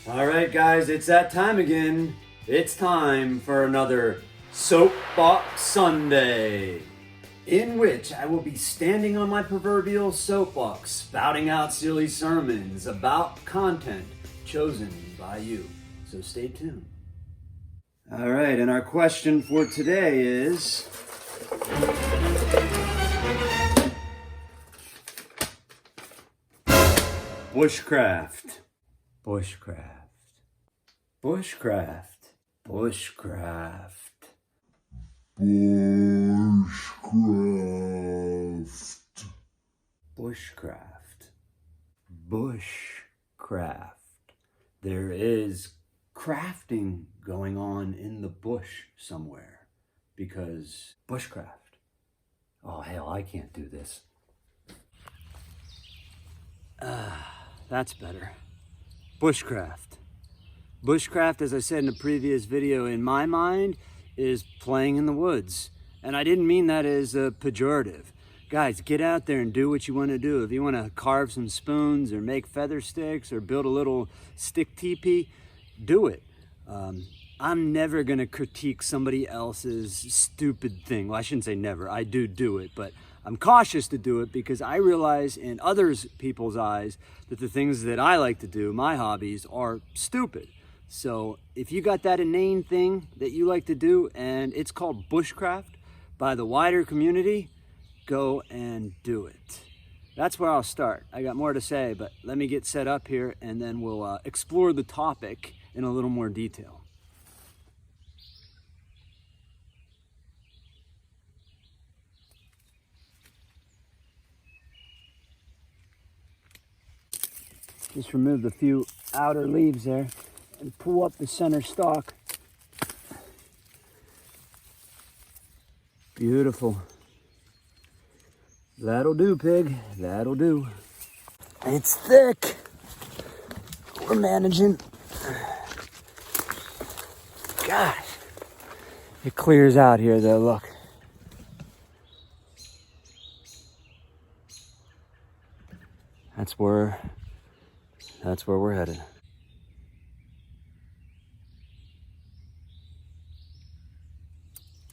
All right, guys, it's that time again. It's time for another Soapbox Sunday, in which I will be standing on my proverbial soapbox, spouting out silly sermons about content chosen by you. So stay tuned. All right, and our question for today is... bushcraft. Bushcraft. Bushcraft. Bushcraft. Bushcraft. Bushcraft. Bushcraft. There is crafting going on in the bush somewhere because bushcraft. Oh, hell, I can't do this. That's better. Bushcraft. Bushcraft, as I said in a previous video, in my mind, is playing in the woods. And I didn't mean that as a pejorative. Guys, get out there and do what you want to do. If you want to carve some spoons or make feather sticks or build a little stick teepee, do it. I'm never going to critique somebody else's stupid thing. Well, I shouldn't say never. I do it, but I'm cautious to do it because I realize in others people's eyes that the things that I like to do, my hobbies, are stupid. So if you got that inane thing that you like to do and it's called bushcraft by the wider community, go and do it. That's where I'll start. I got more to say, but let me get set up here and then we'll explore the topic in a little more detail. Just remove a few outer leaves there and pull up the center stalk. Beautiful. That'll do, pig. That'll do. It's thick. We're managing. Gosh. It clears out here though, look. That's where we're headed.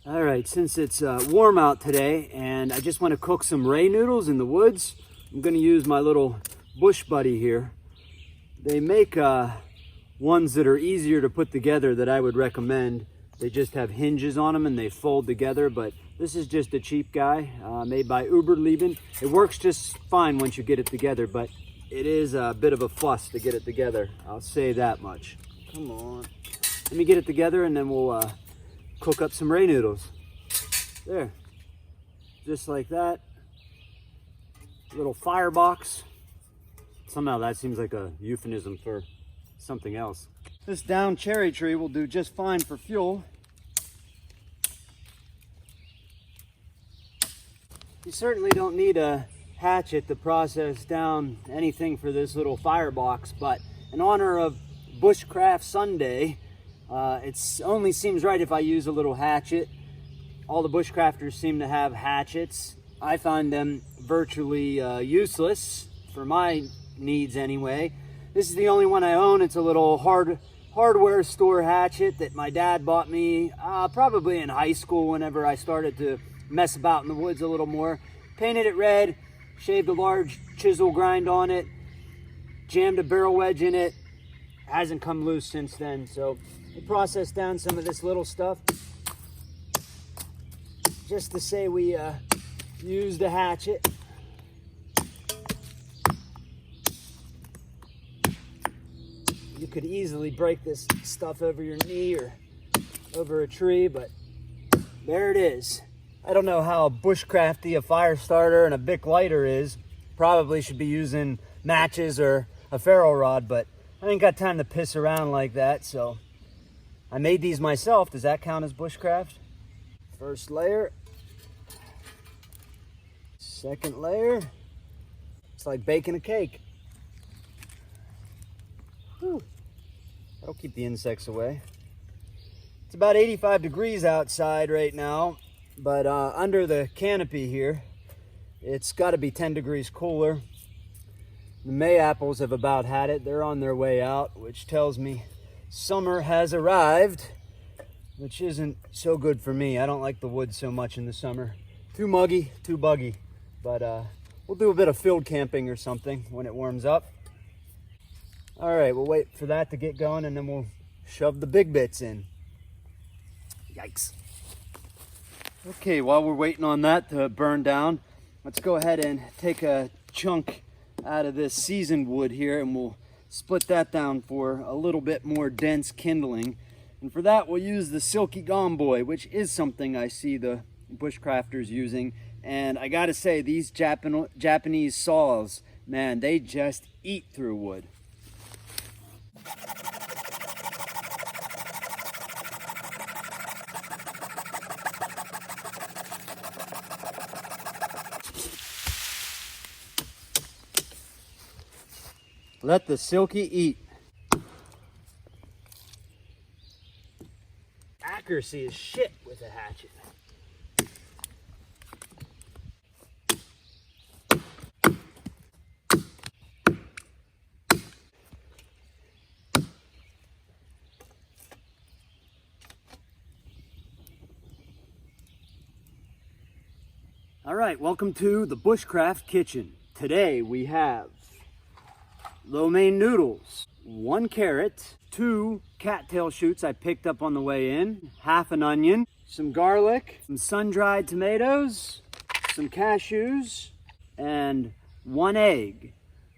All right, since it's warm out today and I just want to cook some ray noodles in the woods, I'm going to use my little bush buddy here. They make ones that are easier to put together that I would recommend. They just have hinges on them and they fold together, but this is just a cheap guy made by Uberleben. It works just fine once you get it together, but it is a bit of a fuss to get it together. I'll say that much. Come on. Let me get it together and then we'll cook up some ray noodles. There. Just like that. Little firebox. Somehow that seems like a euphemism for something else. This downed cherry tree will do just fine for fuel. You certainly don't need a hatchet to process down anything for this little firebox, but in honor of Bushcraft Sunday, it only seems right if I use a little hatchet. All the bushcrafters seem to have hatchets. I find them virtually useless for my needs anyway. This is the only one I own. It's a little hardware store hatchet that my dad bought me probably in high school whenever I started to mess about in the woods a little more. Painted it red, shaved a large chisel grind on it, jammed a barrel wedge in it. Hasn't come loose since then, so we processed down some of this little stuff just to say we used a hatchet. You could easily break this stuff over your knee or over a tree, but there it is. I don't know how bushcrafty a fire starter and a Bic lighter is. Probably should be using matches or a ferro rod, but I ain't got time to piss around like that, so I made these myself. Does that count as bushcraft? First layer. Second layer. It's like baking a cake. Whew. That'll keep the insects away. It's about 85 degrees outside right now, but under the canopy here, it's got to be 10 degrees cooler. The May apples have about had it. They're on their way out, which tells me summer has arrived, which isn't so good for me. I don't like the woods so much in the summer. Too muggy, too buggy. But we'll do a bit of field camping or something when it warms up. All right, we'll wait for that to get going and then we'll shove the big bits in. Yikes. Okay, while we're waiting on that to burn down, let's go ahead and take a chunk out of this seasoned wood here and we'll split that down for a little bit more dense kindling. And for that, we'll use the Silky Gomboy, which is something I see the bushcrafters using. And I gotta say, these Japanese saws, man, they just eat through wood. Let the Silky eat. Accuracy is shit with a hatchet. All right, welcome to the Bushcraft Kitchen. Today we have lo mein noodles, 1 carrot, 2 cattail shoots I picked up on the way in, half an onion, some garlic, some sun-dried tomatoes, some cashews, and 1 egg.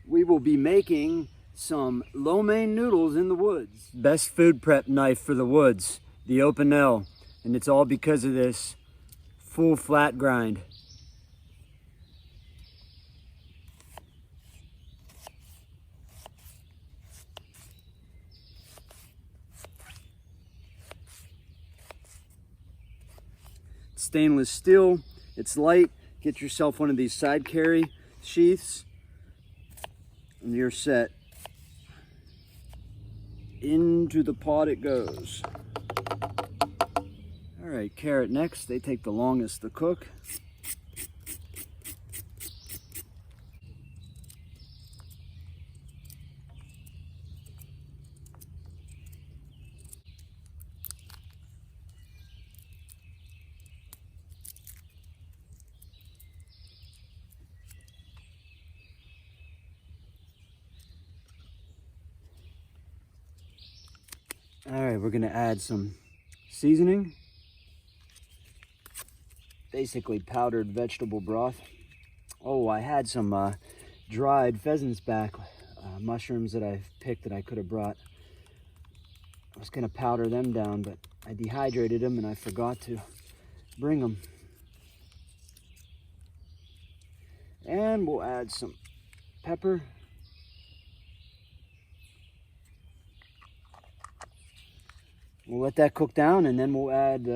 We will be making some lo mein noodles in the woods. Best food prep knife for the woods, the Open L, and it's all because of this full flat grind. Stainless steel, it's light. Get yourself one of these side carry sheaths and you're set. Into the pot it goes. All right, carrot next. They take the longest to cook. All right, we're gonna add some seasoning. Basically powdered vegetable broth. Oh, I had some dried pheasant's back mushrooms that I picked that I could have brought. I was gonna powder them down, but I dehydrated them and I forgot to bring them. And we'll add some pepper. We'll let that cook down and then we'll add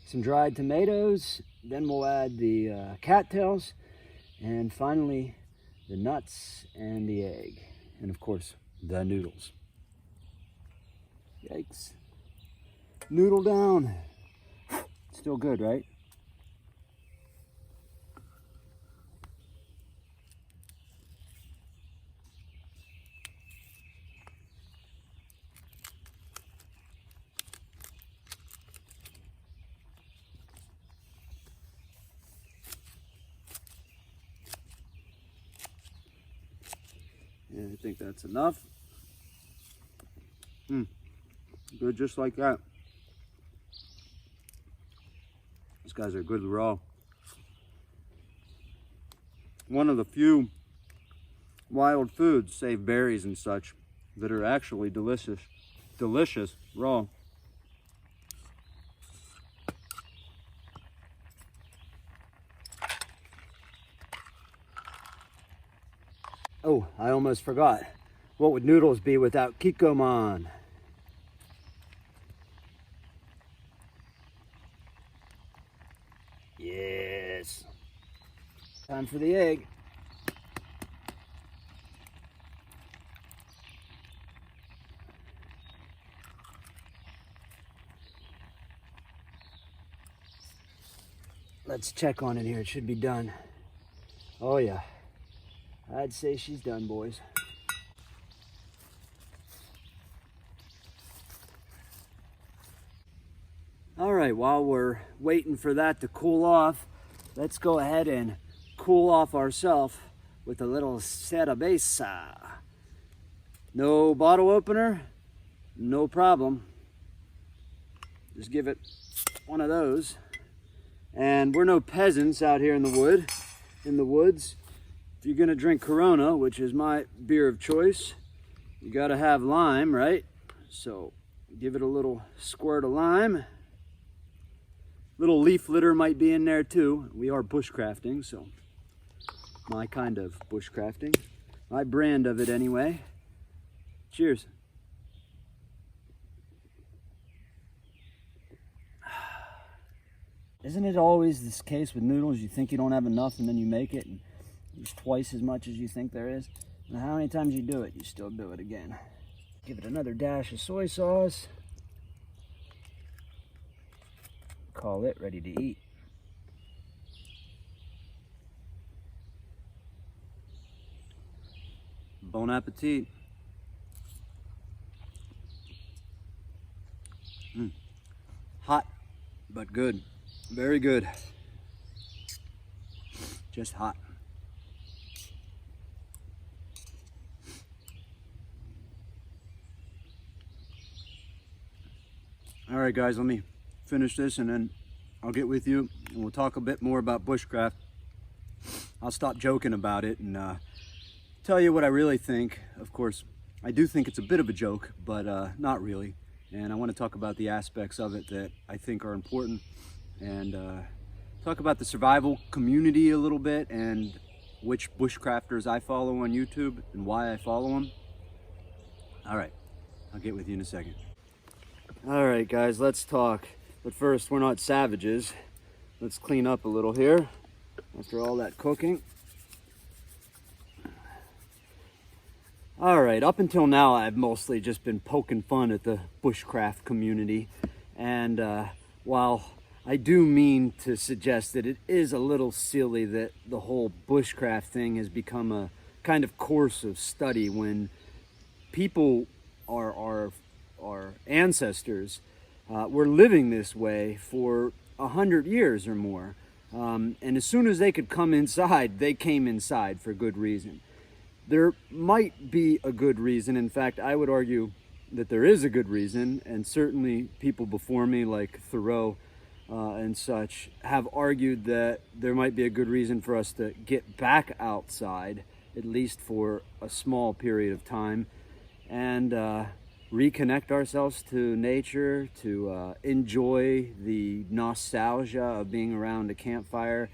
some dried tomatoes. Then we'll add the cattails and finally the nuts and the egg. And of course, the noodles. Yikes. Noodle down. Still good, right? Yeah, I think that's enough. Good just like that. These guys are good raw. One of the few wild foods, save berries and such, that are actually delicious. Delicious raw. Oh, I almost forgot. What would noodles be without kikkoman? Yes. Time for the egg. Let's check on it here. It should be done. Oh yeah. I'd say she's done, boys. All right, while we're waiting for that to cool off, let's go ahead and cool off ourselves with a little cerveza. No bottle opener, no problem. Just give it one of those. And we're no peasants out here in the woods. If you're gonna drink Corona, which is my beer of choice, you gotta have lime, right? So give it a little squirt of lime. Little leaf litter might be in there too. We are bushcrafting, so my kind of bushcrafting. My brand of it anyway. Cheers. Isn't it always this case with noodles? You think you don't have enough and then you make it and there's twice as much as you think there is. And how many times you do it, you still do it again. Give it another dash of soy sauce. Call it ready to eat. Bon appetit. Hot, but good. Very good. Just hot. All right, guys, let me finish this and then I'll get with you and we'll talk a bit more about bushcraft. I'll stop joking about it and tell you what I really think. Of course, I do think it's a bit of a joke, but not really. And I want to talk about the aspects of it that I think are important and talk about the survival community a little bit and which bushcrafters I follow on YouTube and why I follow them. All right, I'll get with you in a second. All right, guys, let's talk. But first, we're not savages. Let's clean up a little here after all that cooking. All right, up until now, I've mostly just been poking fun at the bushcraft community. And while I do mean to suggest that it is a little silly that the whole bushcraft thing has become a kind of course of study when people our ancestors were living this way for 100 years or more. And as soon as they could come inside, they came inside for good reason. There might be a good reason. In fact, I would argue that there is a good reason, and certainly people before me like Thoreau and such have argued that there might be a good reason for us to get back outside, at least for a small period of time, and reconnect ourselves to nature, to enjoy the nostalgia of being around a campfire,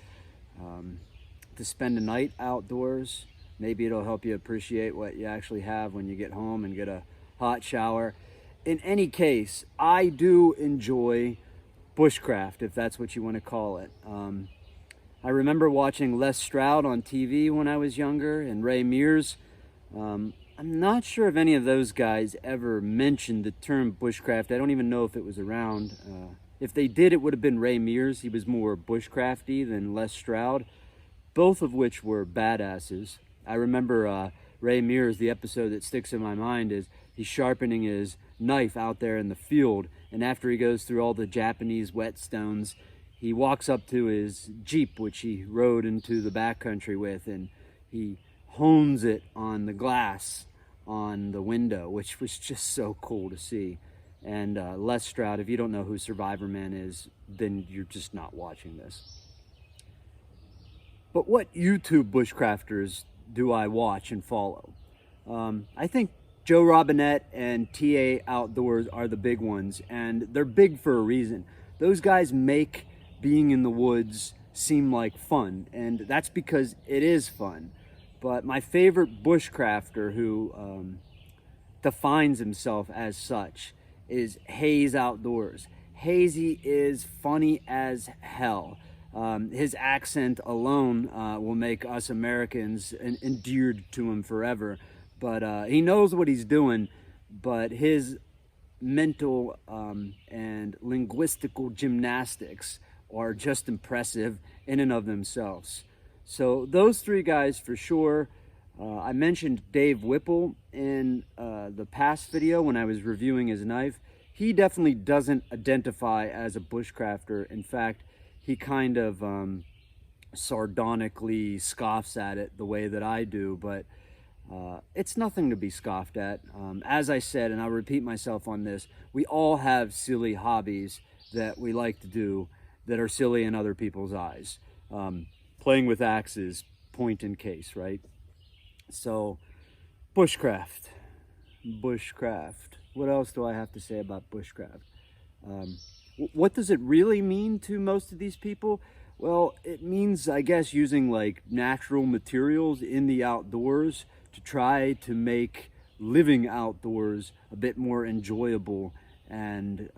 to spend a night outdoors. Maybe it'll help you appreciate what you actually have when you get home and get a hot shower. In any case, I do enjoy bushcraft, if that's what you want to call it. I remember watching Les Stroud on TV when I was younger, and Ray Mears. I'm not sure if any of those guys ever mentioned the term bushcraft. I don't even know if it was around. If they did, it would have been Ray Mears. He was more bushcrafty than Les Stroud, both of which were badasses. I remember Ray Mears, the episode that sticks in my mind is he's sharpening his knife out there in the field, and after he goes through all the Japanese whetstones, he walks up to his Jeep, which he rode into the backcountry with, and he hones it on the glass on the window, which was just so cool to see. And Les Stroud, if you don't know who Survivor Man is, then you're just not watching this. But what YouTube bushcrafters do I watch and follow? I think Joe Robinette and TA Outdoors are the big ones, and they're big for a reason. Those guys make being in the woods seem like fun, and that's because it is fun. But my favorite bushcrafter who defines himself as such is Hayes Outdoors. Hazy is funny as hell. His accent alone will make us Americans endeared to him forever. But he knows what he's doing, but his mental and linguistical gymnastics are just impressive in and of themselves. So those three guys for sure. I mentioned Dave Whipple in the past video when I was reviewing his knife. he definitely doesn't identify as a bushcrafter. In fact, he kind of sardonically scoffs at it the way that I do, but it's nothing to be scoffed at. As I said, and I'll repeat myself on this, we all have silly hobbies that we like to do that are silly in other people's eyes. Playing with axes, point in case, right? So, bushcraft. What else do I have to say about bushcraft? What does it really mean to most of these people? Well, it means, I guess, using like natural materials in the outdoors to try to make living outdoors a bit more enjoyable and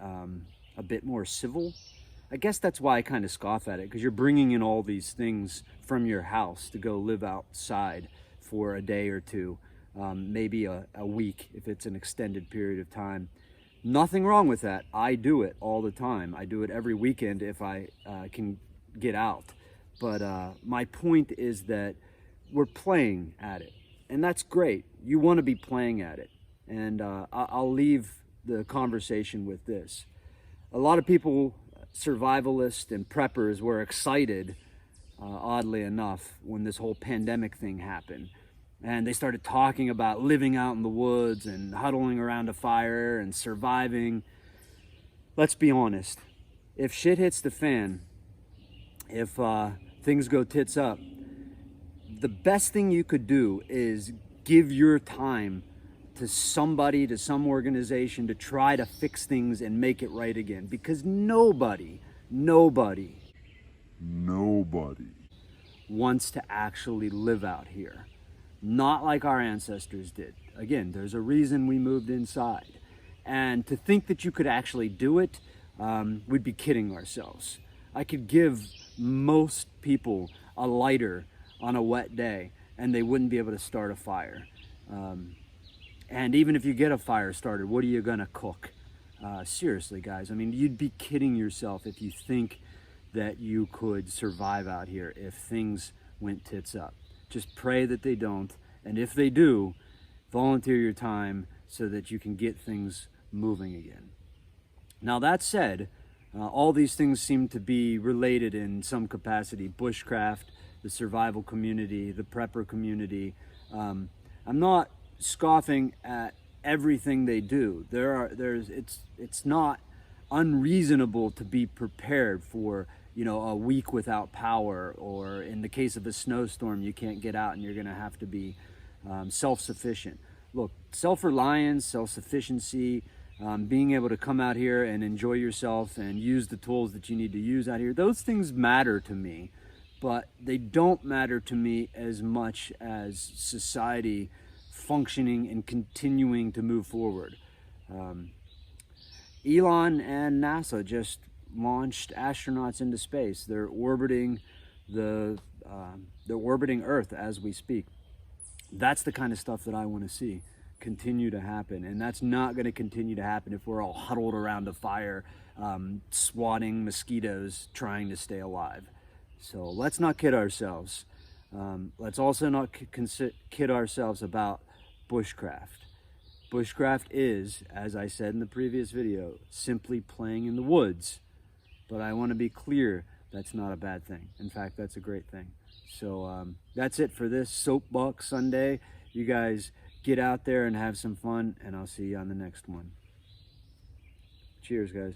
a bit more civil. I guess that's why I kind of scoff at it, because you're bringing in all these things from your house to go live outside for a day or two, maybe a week if it's an extended period of time. Nothing wrong with that. I do it all the time. I do it every weekend if I can get out. But my point is that we're playing at it, and that's great. You want to be playing at it. And I'll leave the conversation with this. A lot of people, survivalists and preppers, were excited, oddly enough, when this whole pandemic thing happened. And they started talking about living out in the woods and huddling around a fire and surviving. Let's be honest. If shit hits the fan, if things go tits up, the best thing you could do is give your time to somebody, to some organization, to try to fix things and make it right again. Because nobody wants to actually live out here. Not like our ancestors did. Again, there's a reason we moved inside. And to think that you could actually do it, we'd be kidding ourselves. I could give most people a lighter on a wet day and they wouldn't be able to start a fire. And even if you get a fire started, what are you gonna cook? Seriously, guys, I mean, you'd be kidding yourself if you think that you could survive out here if things went tits up. Just pray that they don't, and if they do, volunteer your time so that you can get things moving again. Now that said, all these things seem to be related in some capacity. Bushcraft, the survival community, the prepper community. I'm not scoffing at everything they do. It's not unreasonable to be prepared for, you know, a week without power, or in the case of a snowstorm, you can't get out and you're gonna have to be self-sufficient. Look, self-reliance, self-sufficiency, being able to come out here and enjoy yourself and use the tools that you need to use out here, those things matter to me, but they don't matter to me as much as society functioning and continuing to move forward. Elon and NASA just launched astronauts into space. They're orbiting Earth as we speak. That's the kind of stuff that I want to see continue to happen, and that's not going to continue to happen if we're all huddled around a fire, swatting mosquitoes, trying to stay alive. So let's not kid ourselves. Let's also not kid ourselves about bushcraft. Bushcraft is, as I said in the previous video, simply playing in the woods. But I want to be clear, that's not a bad thing. In fact, that's a great thing. So that's it for this Soapbox Sunday. You guys get out there and have some fun, and I'll see you on the next one. Cheers, guys.